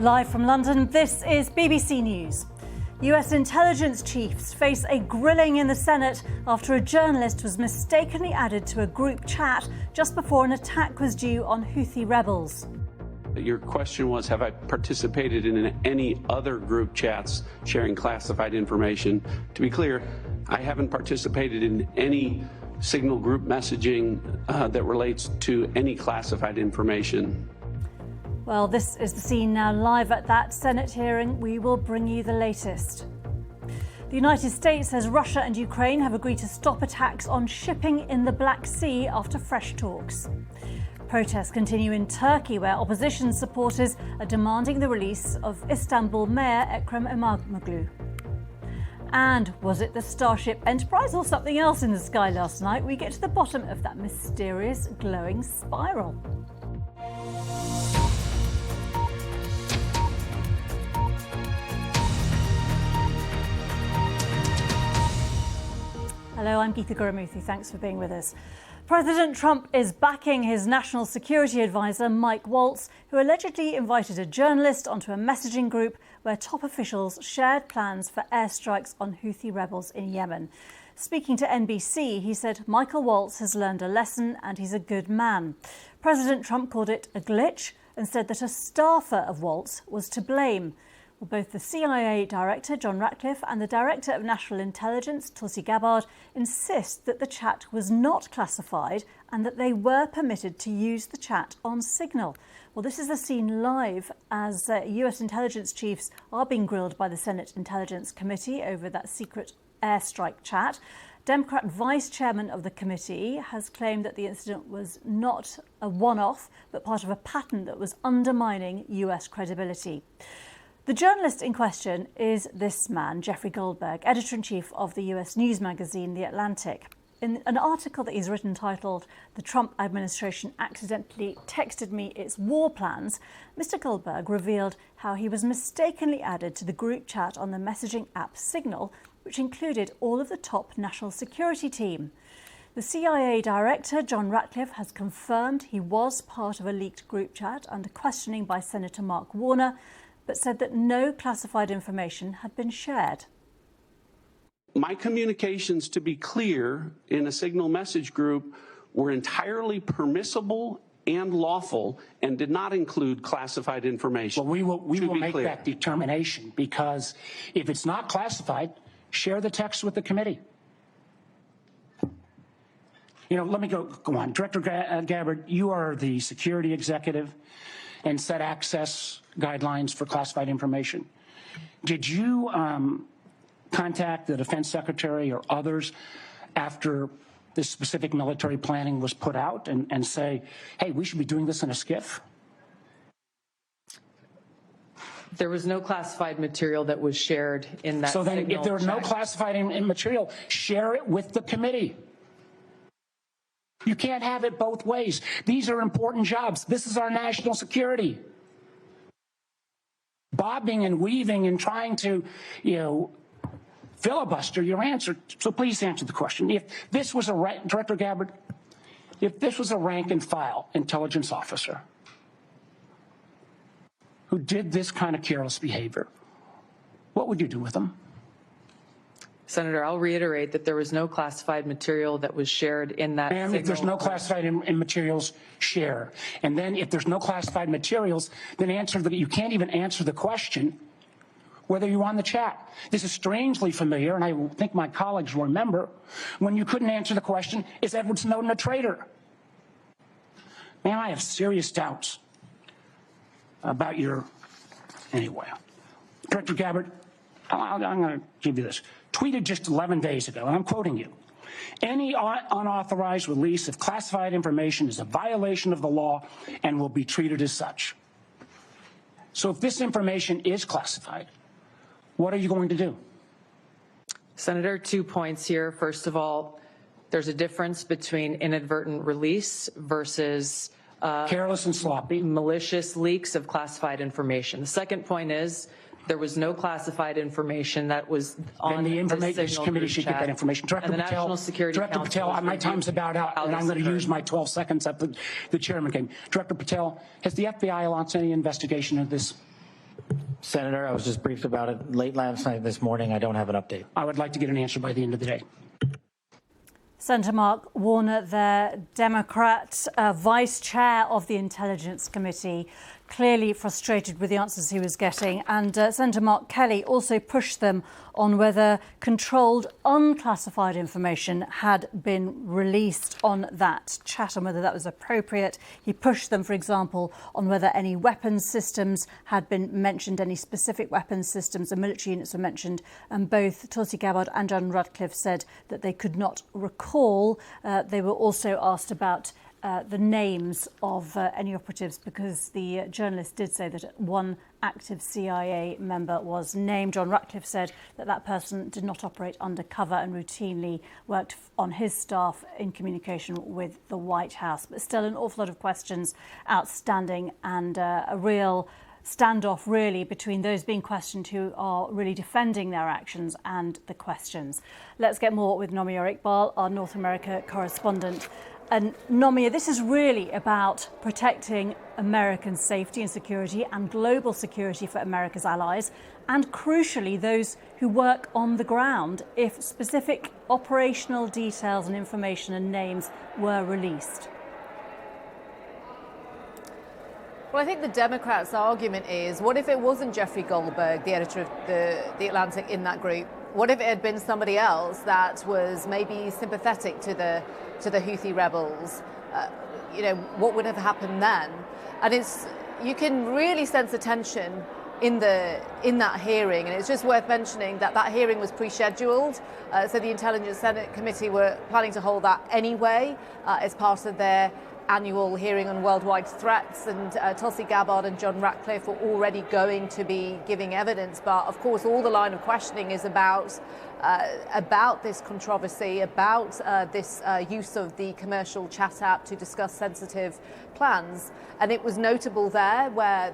Live from London, this is BBC News. US intelligence chiefs face a grilling in the Senate after a journalist was mistakenly added to a group chat just before an attack was due on Houthi rebels. Your question was, have I participated in any other group chats sharing classified information? To be clear, I haven't participated in any signal group messaging that relates to any classified information. Well, this is the scene now live at that Senate hearing. We will bring you the latest. The United States says Russia and Ukraine have agreed to stop attacks on shipping in the Black Sea after fresh talks. Protests continue in Turkey, where opposition supporters are demanding the release of Istanbul Mayor Ekrem İmamoğlu. And was it the Starship Enterprise or something else in the sky last night? We get to the bottom of that mysterious glowing spiral. Hello, I'm Geetha Gurumuthu. Thanks for being with us. President Trump is backing his national security advisor, Mike Waltz, who allegedly invited a journalist onto a messaging group where top officials shared plans for airstrikes on Houthi rebels in Yemen. Speaking to NBC, he said Michael Waltz has learned a lesson and he's a good man. President Trump called it a glitch and said that a staffer of Waltz was to blame. Both the CIA Director, John Ratcliffe, and the Director of National Intelligence, Tulsi Gabbard, insist that the chat was not classified and that they were permitted to use the chat on Signal. Well, this is the scene live as US intelligence chiefs are being grilled by the Senate Intelligence Committee over that secret airstrike chat. Democrat Vice Chairman of the committee has claimed that the incident was not a one-off, but part of a pattern that was undermining US credibility. The journalist in question is this man, Jeffrey Goldberg, editor-in-chief of the US news magazine The Atlantic. In an article that he's written titled "The Trump Administration Accidentally Texted Me Its War Plans," Mr. Goldberg revealed how he was mistakenly added to the group chat on the messaging app Signal, which included all of the top national security team. The CIA Director, John Ratcliffe, has confirmed he was part of a leaked group chat under questioning by Senator Mark Warner, but said that no classified information had been shared. My communications, to be clear, in a Signal message group were entirely permissible and lawful and did not include classified information. Well, we will make that determination, because if it's not classified, share the text with the committee. You know, let me go on. Director Gabbard, you are the security executive and set access guidelines for classified information. Did you contact the defense secretary or others after this specific military planning was put out and say, hey, we should be doing this in a SCIF? There was no classified material that was shared in that. So then if there's no classified material, share it with the committee. You can't have it both ways. These are important jobs. This is our national security. Bobbing and weaving and trying to, filibuster your answer. So please answer the question. If this was Director Gabbard, if this was a rank and file intelligence officer who did this kind of careless behavior, what would you do with them? Senator, I'll reiterate that there was no classified material that was shared in that. Ma'am, if there's no classified materials, share. And then if there's no classified materials, then you can't even answer the question whether you're on the chat. This is strangely familiar, and I think my colleagues will remember, when you couldn't answer the question, is Edward Snowden a traitor? Ma'am, I have serious doubts about anyway. Director Gabbard, I'm going to give you this. Tweeted just 11 days ago, and I'm quoting you, "Any unauthorized release of classified information is a violation of the law and will be treated as such." So if this information is classified, what are you going to do? Senator, 2 points here. First of all, there's a difference between inadvertent release versus careless and sloppy, malicious leaks of classified information. The second point is there was no classified information that was on the information. Signal Committee group should chat. get that information. Director And the Patel, National Security Director Council Patel, my time's about out, and I'm going to use my 12 seconds that the chairman gave me. Director Patel, has the FBI launched any investigation of this? Senator, I was just briefed about it late last night, this morning. I don't have an update. I would like to get an answer by the end of the day. Senator Mark Warner, the Democrat vice chair of the Intelligence Committee, clearly frustrated with the answers he was getting. And Senator Mark Kelly also pushed them on whether controlled unclassified information had been released on that chat and whether that was appropriate. He pushed them, for example, on whether any weapons systems had been mentioned, any specific weapons systems and military units were mentioned. And both Tulsi Gabbard and John Ratcliffe said that they could not recall. They were also asked about the names of any operatives, because the journalist did say that one active CIA member was named. John Ratcliffe said that that person did not operate undercover and routinely worked on his staff in communication with the White House. But still an awful lot of questions outstanding and a real standoff really between those being questioned who are really defending their actions and the questions. Let's get more with Nomia Iqbal, our North America correspondent. And Nomia, this is really about protecting American safety and security and global security for America's allies, and crucially those who work on the ground, if specific operational details and information and names were released. Well, I think the Democrats' argument is, what if it wasn't Jeffrey Goldberg, the editor of the Atlantic, in that group? What if it had been somebody else that was maybe sympathetic to the Houthi rebels? What would have happened then? And you can really sense the tension in that hearing, and it's just worth mentioning that that hearing was pre-scheduled. So the Intelligence Senate Committee were planning to hold that anyway as part of their annual hearing on worldwide threats, and Tulsi Gabbard and John Ratcliffe were already going to be giving evidence. But of course, all the line of questioning is about this controversy, about this use of the commercial chat app to discuss sensitive plans. And it was notable there where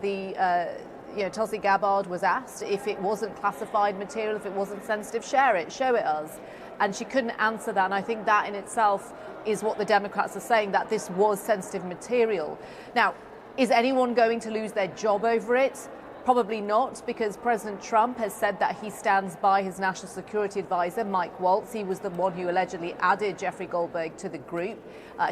Tulsi Gabbard was asked if it wasn't classified material, if it wasn't sensitive, share it, show it us. And she couldn't answer that. And I think that in itself is what the Democrats are saying, that this was sensitive material. Now, is anyone going to lose their job over it? Probably not, because President Trump has said that he stands by his national security advisor, Mike Waltz. He was the one who allegedly added Jeffrey Goldberg to the group.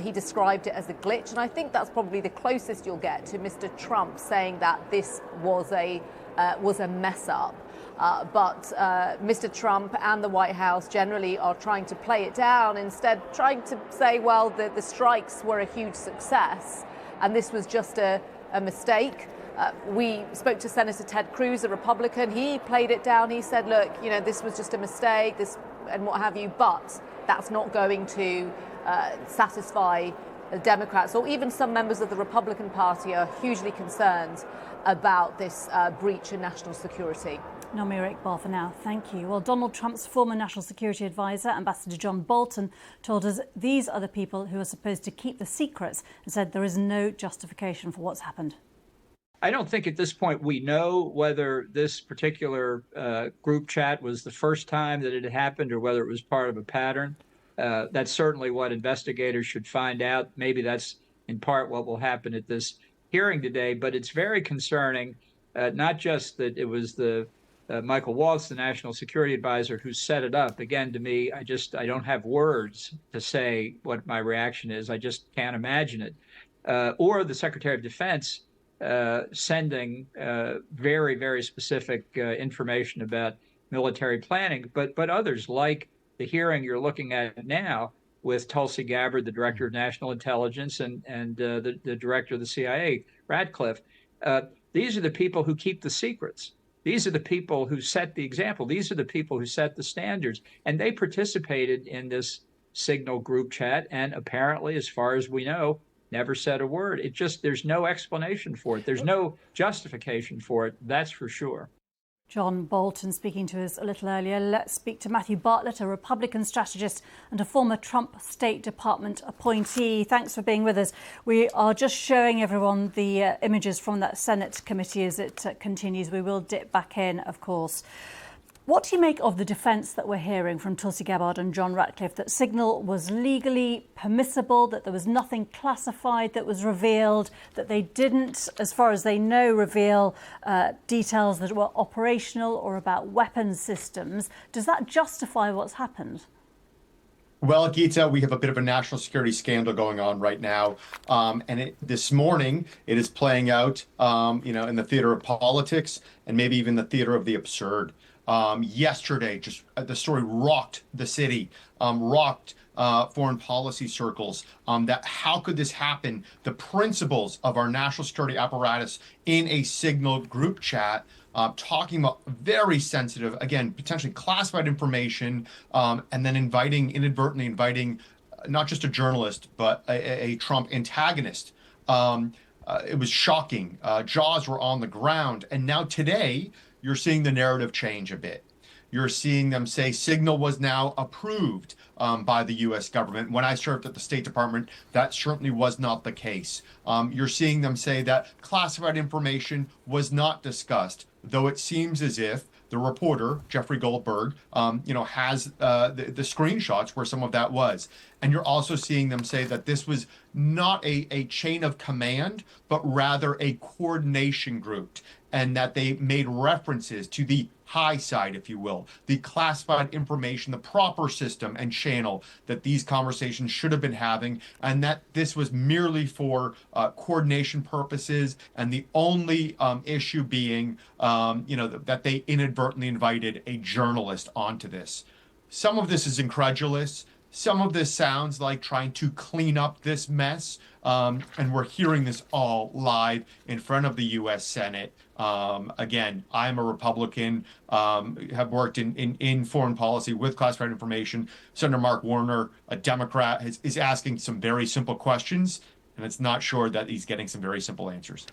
He described it as a glitch, and I think that's probably the closest you'll get to Mr. Trump saying that this was a mess up. But Mr. Trump and the White House generally are trying to play it down, instead trying to say, well, the strikes were a huge success and this was just a mistake. We spoke to Senator Ted Cruz, a Republican. He played it down. He said, look, this was just a mistake, and what have you, but that's not going to satisfy the Democrats, or even some members of the Republican Party are hugely concerned about this breach in national security. Nomia Iqbal for now. Thank you. Well, Donald Trump's former national security advisor, Ambassador John Bolton, told us these are the people who are supposed to keep the secrets, and said there is no justification for what's happened. I don't think at this point we know whether this particular group chat was the first time that it had happened or whether it was part of a pattern. That's certainly what investigators should find out. Maybe that's in part what will happen at this hearing today. But it's very concerning, not just that it was the Michael Waltz, the national security advisor, who set it up. Again, to me, I don't have words to say what my reaction is. I just can't imagine it. Or the Secretary of Defense sending very, very specific information about military planning, but others, like the hearing you're looking at now with Tulsi Gabbard, the Director of National Intelligence, and the Director of the CIA, Ratcliffe. These are the people who keep the secrets. These are the people who set the example. These are the people who set the standards. And they participated in this Signal group chat, and apparently, as far as we know, never said a word. There's no explanation for it. There's no justification for it, that's for sure. John Bolton speaking to us a little earlier. Let's speak to Matthew Bartlett, a Republican strategist and a former Trump State Department appointee. Thanks for being with us. We are just showing everyone the images from that Senate committee as it continues. We will dip back in, of course. What do you make of the defence that we're hearing from Tulsi Gabbard and John Ratcliffe, that Signal was legally permissible, that there was nothing classified that was revealed, that they didn't, as far as they know, reveal details that were operational or about weapons systems? Does that justify what's happened? Well, Geeta, we have a bit of a national security scandal going on right now. And this morning, it is playing out, in the theater of politics and maybe even the theater of the absurd. Yesterday, just the story rocked the city, rocked foreign policy circles, that how could this happen? The principles of our national security apparatus in a Signal group chat, talking about very sensitive, again, potentially classified information, and then inadvertently inviting not just a journalist, but a Trump antagonist. It was shocking. Jaws were on the ground. And now today, you're seeing the narrative change a bit. You're seeing them say Signal was now approved by the U.S. government. When I served at the State Department, that certainly was not the case. You're seeing them say that classified information was not discussed, though it seems as if the reporter, Jeffrey Goldberg, has the screenshots where some of that was. And you're also seeing them say that this was not a chain of command, but rather a coordination group, and that they made references to the high side, if you will, the classified information, the proper system and channel that these conversations should have been having, and that this was merely for coordination purposes, and the only issue being, that they inadvertently invited a journalist onto this. Some of this is incredulous. Some of this sounds like trying to clean up this mess, and we're hearing this all live in front of the U.S. Senate. Again, I'm a Republican, have worked in foreign policy with classified information. Senator Mark Warner, a Democrat, is asking some very simple questions, and it's not sure that he's getting some very simple answers.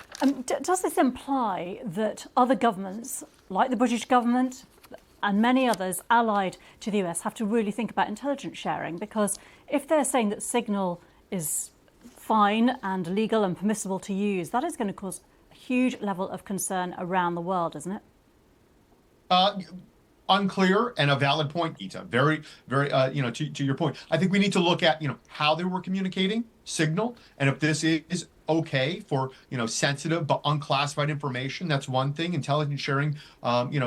Does this imply that other governments, like the British government and many others allied to the US, have to really think about intelligence sharing? Because if they're saying that Signal is fine and legal and permissible to use, that is going to cause a huge level of concern around the world, isn't it? Unclear, and a valid point, Geeta. Very, very, to your point. I think we need to look at, how they were communicating, Signal, and if this is okay for, sensitive but unclassified information. That's one thing. Intelligence sharing,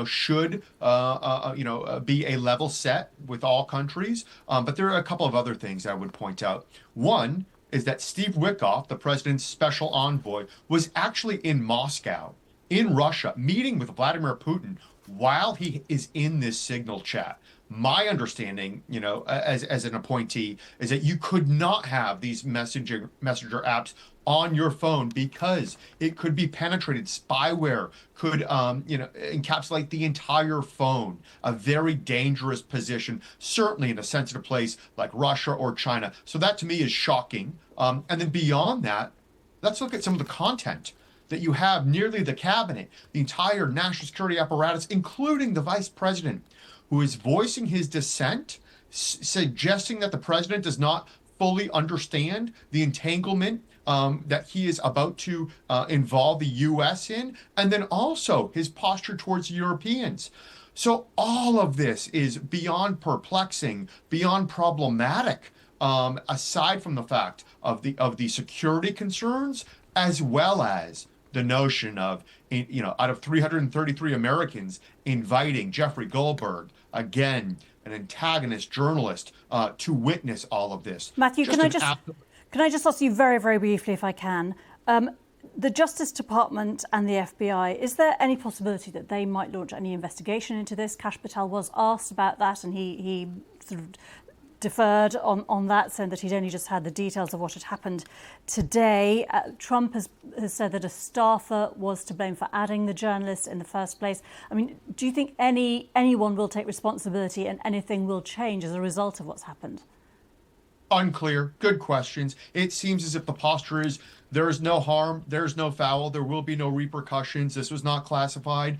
should, be a level set with all countries. But there are a couple of other things I would point out. One is that Steve Witkoff, the president's special envoy, was actually in Moscow, in Russia, meeting with Vladimir Putin while he is in this Signal chat. My understanding, as an appointee, is that you could not have these messenger apps on your phone because it could be penetrated. Spyware could, encapsulate the entire phone. A very dangerous position, certainly in a sensitive place like Russia or China. So that to me is shocking. And then beyond that, let's look at some of the content that you have. Nearly the cabinet, the entire national security apparatus, including the vice president, who is voicing his dissent, suggesting that the president does not fully understand the entanglement that he is about to involve the U.S. in, and then also his posture towards Europeans. So all of this is beyond perplexing, beyond problematic, aside from the fact of the security concerns, as well as the notion of, out of 333 Americans, inviting Jeffrey Goldberg, again, an antagonist journalist, to witness all of this. Matthew, can I just ask you very, very briefly, if I can? The Justice Department and the FBI, is there any possibility that they might launch any investigation into this? Kash Patel was asked about that, and he sort of deferred on that, saying that he'd only just had the details of what had happened today. Trump has said that a staffer was to blame for adding the journalist in the first place. I mean, do you think anyone will take responsibility and anything will change as a result of what's happened? Unclear. Good questions. It seems as if the posture is there is no harm, there is no foul, there will be no repercussions. This was not classified.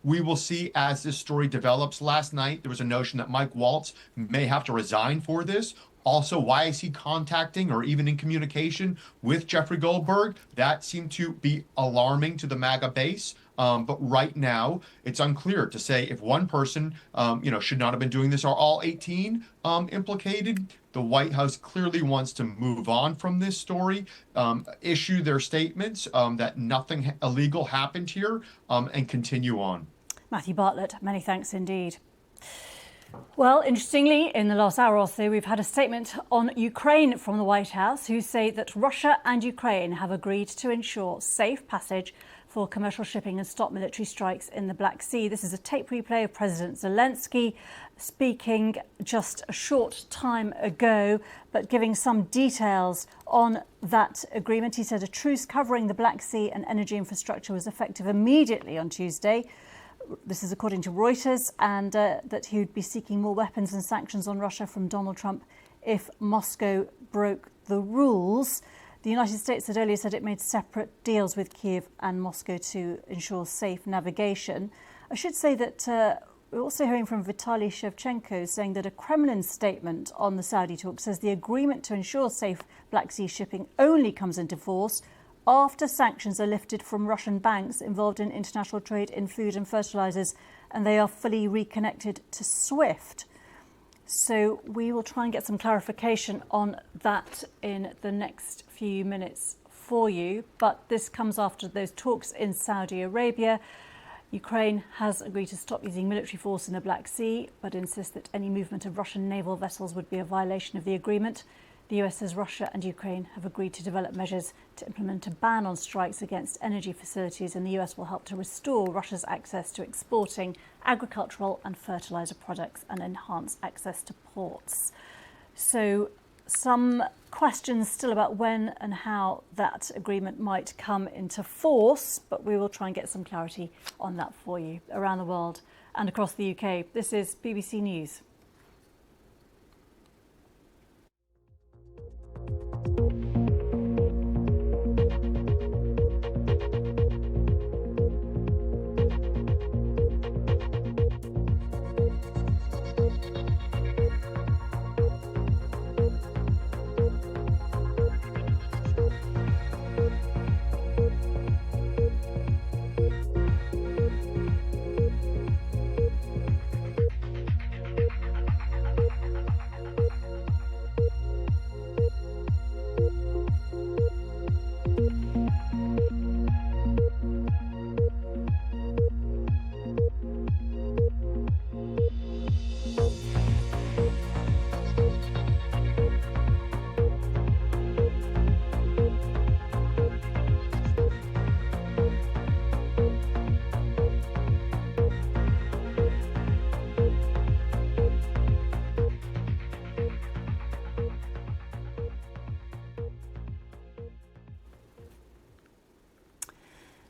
We will see as this story develops. Last night, there was a notion that Mike Waltz may have to resign for this. Also, why is he contacting or even in communication with Jeffrey Goldberg? That seemed to be alarming to the MAGA base. But right now, it's unclear to say if one person, should not have been doing this. Are all 18 implicated? The White House clearly wants to move on from this story, issue their statements that nothing illegal happened here, and continue on. Matthew Bartlett, many thanks indeed. Well, interestingly, in the last hour or so, we've had a statement on Ukraine from the White House, who say that Russia and Ukraine have agreed to ensure safe passage for commercial shipping and stop military strikes in the Black Sea. This is a tape replay of President Zelensky speaking just a short time ago, but giving some details on that agreement. He said a truce covering the Black Sea and energy infrastructure was effective immediately on Tuesday. This is according to Reuters, and that he would be seeking more weapons and sanctions on Russia from Donald Trump if Moscow broke the rules. The United States had earlier said it made separate deals with Kyiv and Moscow to ensure safe navigation. I should say that we're also hearing from Vitaly Shevchenko saying that a Kremlin statement on the Saudi talk says the agreement to ensure safe Black Sea shipping only comes into force after sanctions are lifted from Russian banks involved in international trade in food and fertilizers, and they are fully reconnected to SWIFT. So we will try and get some clarification on that in the next few minutes for you. But this comes after those talks in Saudi Arabia. Ukraine has agreed to stop using military force in the Black Sea, but insists that any movement of Russian naval vessels would be a violation of the agreement. The US says Russia and Ukraine have agreed to develop measures to implement a ban on strikes against energy facilities, and the US will help to restore Russia's access to exporting agricultural and fertilizer products and enhance access to ports. So some questions still about when and how that agreement might come into force, but we will try and get some clarity on that for you around the world and across the UK. This is BBC News.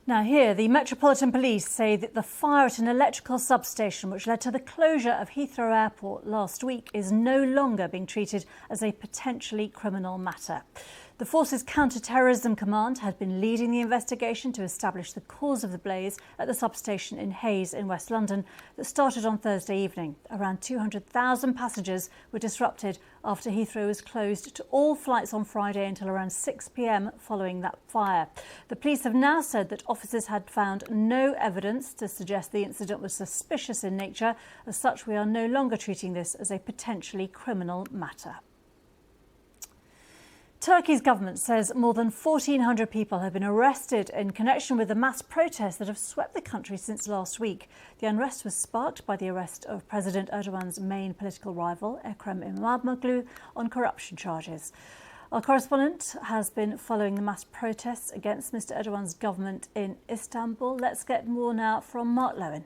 Now here, the Metropolitan Police say that the fire at an electrical substation which led to the closure of Heathrow Airport last week is no longer being treated as a potentially criminal matter. The force's counter-terrorism command had been leading the investigation to establish the cause of the blaze at the substation in Hayes in West London that started on Thursday evening. Around 200,000 passengers were disrupted after Heathrow was closed to all flights on Friday until around 6 p.m. following that fire. The police have now said that officers had found no evidence to suggest the incident was suspicious in nature. As such, we are no longer treating this as a potentially criminal matter. Turkey's government says more than 1,400 people have been arrested in connection with the mass protests that have swept the country since last week. The unrest was sparked by the arrest of President Erdogan's main political rival, Ekrem İmamoğlu, on corruption charges. Our correspondent has been following the mass protests against Mr. Erdogan's government in Istanbul. Let's get more now from Mark Lowen.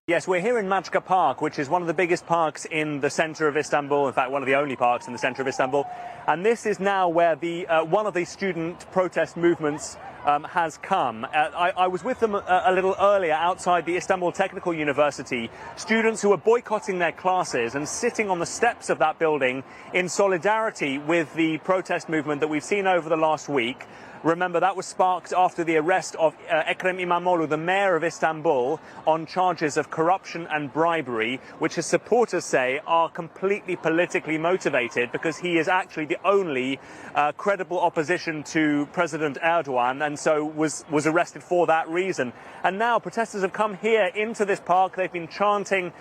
Yes, we're here in Majka Park, which is one of the biggest parks in the centre of Istanbul, in fact, one of the only parks in the centre of Istanbul. And this is now where the one of the student protest movements has come. I was with them a little earlier outside the Istanbul Technical University, students who were boycotting their classes and sitting on the steps of that building in solidarity with the protest movement that we've seen over the last week. Remember, that was sparked after the arrest of Ekrem İmamoğlu, the mayor of Istanbul, on charges of corruption and bribery, which his supporters say are completely politically motivated, because he is actually the only credible opposition to President Erdogan, and so was arrested for that reason. And now protesters have come here into this park. They've been chanting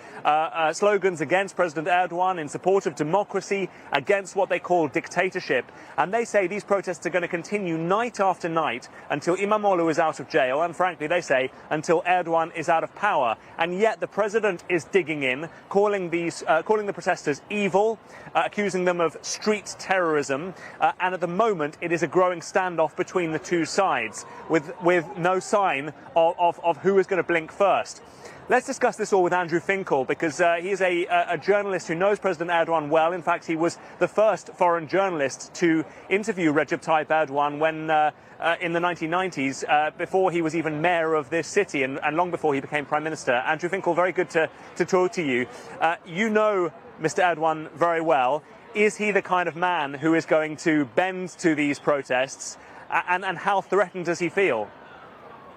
slogans against President Erdogan, in support of democracy, against what they call dictatorship. And they say these protests are going to continue night after night until Imamoglu is out of jail, and frankly, they say, until Erdogan is out of power. And yet the president is digging in, calling the protesters evil, accusing them of street terrorism, and at the moment it is a growing standoff between the two sides, with no sign of who is going to blink first. Let's discuss this all with Andrew Finkel, because he is a journalist who knows President Erdogan well. In fact, he was the first foreign journalist to interview Recep Tayyip Erdogan when, in the 1990s, before he was even mayor of this city and long before he became prime minister. Andrew Finkel, very good to talk to you. You know Mr. Erdogan very well. Is he the kind of man who is going to bend to these protests, and how threatened does he feel?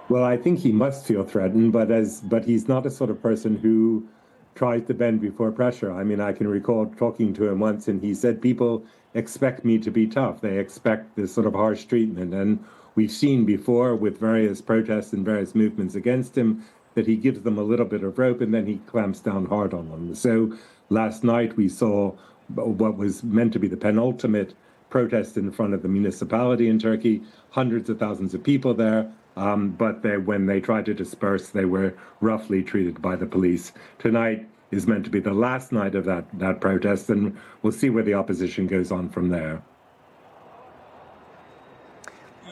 Well, I think he must feel threatened, but he's not a sort of person who tries to bend before pressure. I mean, I can recall talking to him once, and he said, people expect me to be tough. They expect this sort of harsh treatment. And we've seen before with various protests and various movements against him that he gives them a little bit of rope and then he clamps down hard on them. So last night we saw what was meant to be the penultimate protest in front of the municipality in Turkey, hundreds of thousands of people there. But when they tried to disperse, they were roughly treated by the police. Tonight is meant to be the last night of that protest, and we'll see where the opposition goes on from there.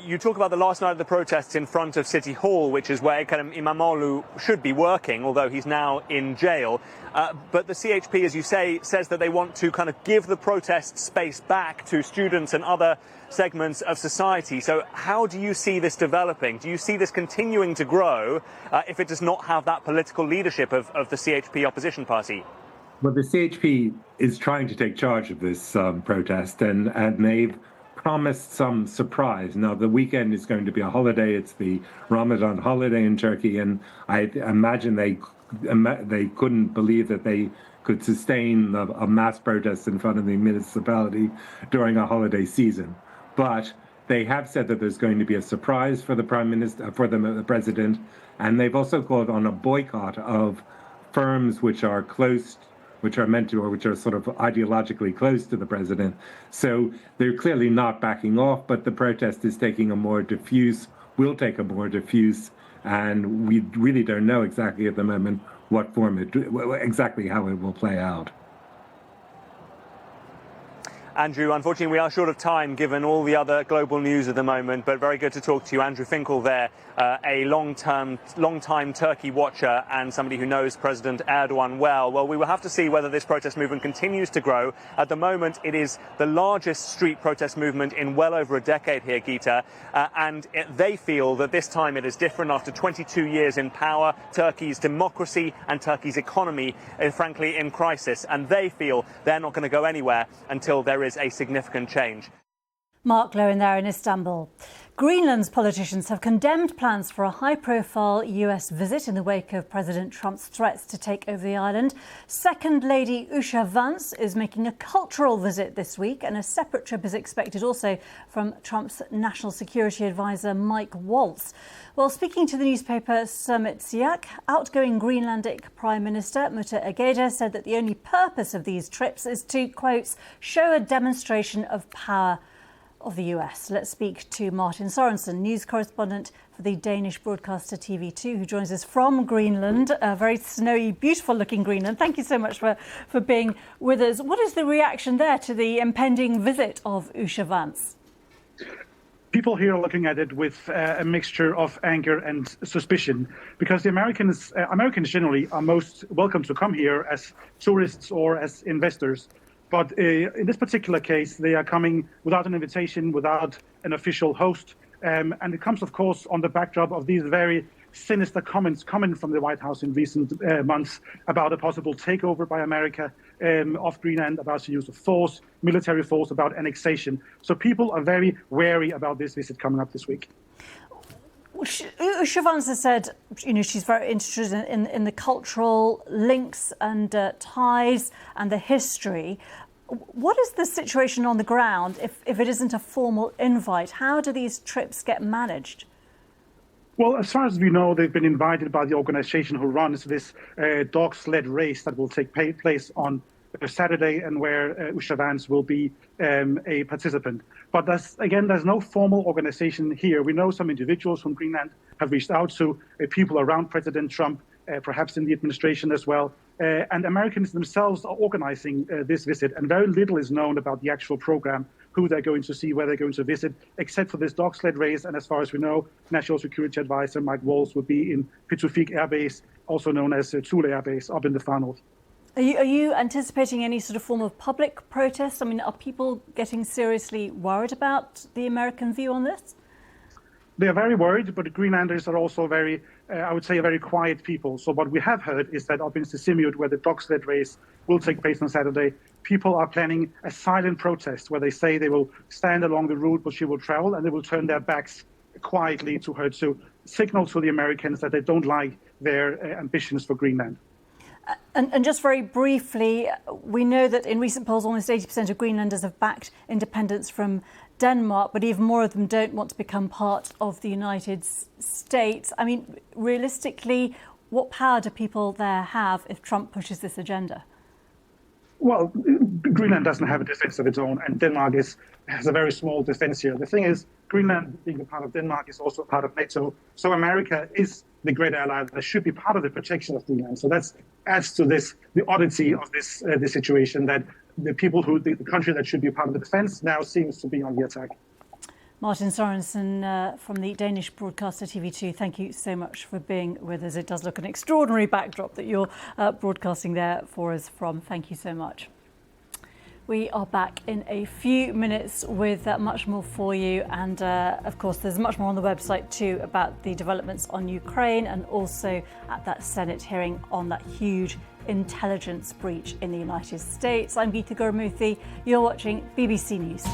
You talk about the last night of the protests in front of City Hall, which is where Ekrem İmamoğlu should be working, although he's now in jail. But the CHP, as you say, says that they want to kind of give the protest space back to students and other segments of society. So how do you see this developing? Do you see this continuing to grow if it does not have that political leadership of the CHP opposition party? Well, the CHP is trying to take charge of this protest, and they've promised some surprise. Now, the weekend is going to be a holiday. It's the Ramadan holiday in Turkey, and I imagine they couldn't believe that they could sustain a mass protest in front of the municipality during a holiday season. But they have said that there's going to be a surprise for the prime minister, for the president, and they've also called on a boycott of firms which are meant to, or which are sort of ideologically close to the president. So they're clearly not backing off, but the protest is taking will take a more diffuse, and we really don't know exactly at the moment what form exactly how it will play out. Andrew, unfortunately, we are short of time given all the other global news at the moment, but very good to talk to you. Andrew Finkel there, a long-time Turkey watcher and somebody who knows President Erdogan well. Well, we will have to see whether this protest movement continues to grow. At the moment, it is the largest street protest movement in well over a decade here, Gita, and they feel that this time it is different after 22 years in power. Turkey's democracy and Turkey's economy is frankly in crisis, and they feel they're not going to go anywhere until there is a significant change. Mark Lowen there in Istanbul. Greenland's politicians have condemned plans for a high-profile US visit in the wake of President Trump's threats to take over the island. Second Lady Usha Vance is making a cultural visit this week, and a separate trip is expected also from Trump's national security advisor Mike Waltz. While speaking to the newspaper Sermitsiaq, outgoing Greenlandic Prime Minister Mutta Egede said that the only purpose of these trips is to, quote, show a demonstration of power of the US. Let's speak to Martin Sorensen, news correspondent for the Danish broadcaster TV2, who joins us from Greenland, a very snowy, beautiful looking Greenland. Thank you so much for being with us. What is the reaction there to the impending visit of Usha Vance? People here are looking at it with a mixture of anger and suspicion, because the Americans generally are most welcome to come here as tourists or as investors. But in this particular case, they are coming without an invitation, without an official host. And it comes, of course, on the backdrop of these very sinister comments coming from the White House in recent months about a possible takeover by America of Greenland, about the use of force, military force, about annexation. So people are very wary about this visit coming up this week. Shivans has said, she's very interested in the cultural links and ties and the history. What is the situation on the ground if it isn't a formal invite? How do these trips get managed? Well, as far as we know, they've been invited by the organization who runs this dog sled race that will take place on Saturday, and where Usha Vance will be a participant. But there's no formal organization here. We know some individuals from Greenland have reached out to people around President Trump, perhaps in the administration as well. And Americans themselves are organizing this visit, and very little is known about the actual program, who they're going to see, where they're going to visit, except for this dog sled race. And as far as we know, National Security Advisor Mike Waltz will be in Pituffik Air Base, also known as Thule Air Base, up in the far north. Are you anticipating any sort of form of public protest? I mean, are people getting seriously worried about the American view on this? They are very worried, but the Greenlanders are also very, I would say, a very quiet people. So what we have heard is that up in Sisimiut, where the dog sled race will take place on Saturday, people are planning a silent protest where they say they will stand along the route where she will travel, and they will turn their backs quietly to her to signal to the Americans that they don't like their ambitions for Greenland. And just very briefly, we know that in recent polls, almost 80% of Greenlanders have backed independence from Denmark, but even more of them don't want to become part of the United States. I mean, realistically, what power do people there have if Trump pushes this agenda? Well, Greenland doesn't have a defense of its own, and Denmark has a very small defense here. The thing is, Greenland, being a part of Denmark, is also a part of NATO. So America is the great ally that should be part of the protection of Greenland. So that adds to the oddity of this situation, that the country that should be part of the defense now seems to be on the attack. Martin Sorensen from the Danish broadcaster TV2, thank you so much for being with us. It does look an extraordinary backdrop that you're broadcasting there for us from. Thank you so much. We are back in a few minutes with much more for you. And of course, there's much more on the website too about the developments on Ukraine, and also at that Senate hearing on that huge intelligence breach in the United States. I'm Geeta Gurumurthy. You're watching BBC News.